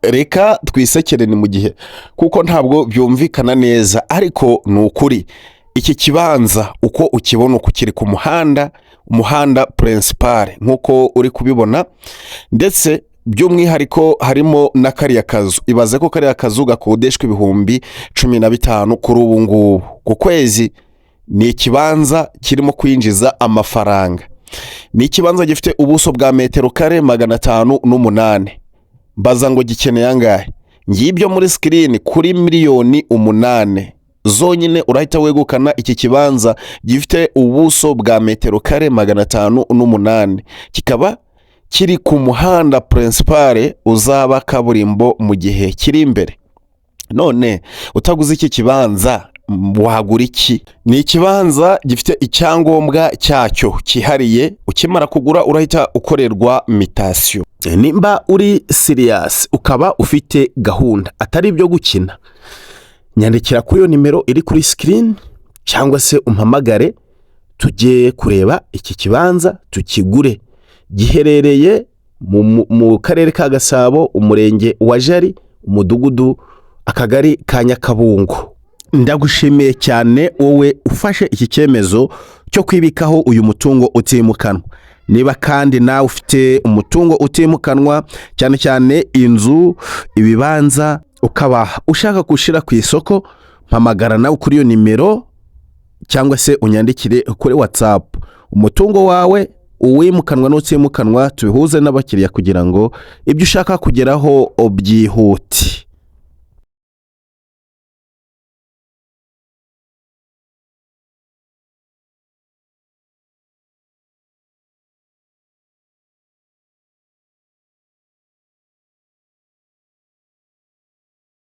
reka twisekere ni mu gihe kuko ntabwo byumvikana neza, ariko ni ukuri iki kibanza uko ukibona uko kiri ku umuhanda principal nk'uko uri kubibona, ndetse by'umwihariko harimo na kariya kazu. Ibaze ko kariya kazu gakodeshwa 15,000 kuri ubu ngubu ku kwezi. Ni ikibanza kirimo kwinjiza amafaranga. Ni ikibanza gifite ubuso bwa metero kare 508. Mbaza ngo gikeneye angahe? Ngibyo muri screen kuri 8,000,000 zonyine urahita wegukana iki kibanza gifite ubuso bwa metero kare 508. Kikaba kiri ku muhanda principal uzaba kaburimbo mu gihe kiri imbere. None utaguze iki kibanza wagura iki? Ni ikibanza gifite icyangombwa cyacyo kihariye. Ukimara kugura urahita ukorerwa mutation. Nimba uri serious ukaba ufite gahunda atari ibyo gukina, nyandikira kuri iyo nimero iri kuri screen cyangwa se umpamagare tujye kureba iki kibanza tukigure. Giherereye mu karere ka Gasabo, umurenge wa Jari, umudugudu akagari ka Nyakabungo. Ndagushimiye cyane wowe ufashe iki cyemezo cyo kwibikaho uyu mutungo utimukanwa. Niba kandi nawe ufite umutungo utimukanwa, cyane cyane inzu, ibibanza, ukaba ushaka kushira ku isoko, mpamagara nawe kuri iyo nimero cyangwa se unyandikire kuri WhatsApp. Umutungo wawe uwimukanwa n'utimukanwa tubihuze n'abakiriya kugira ngo ibyo ushaka kugeraho byihute.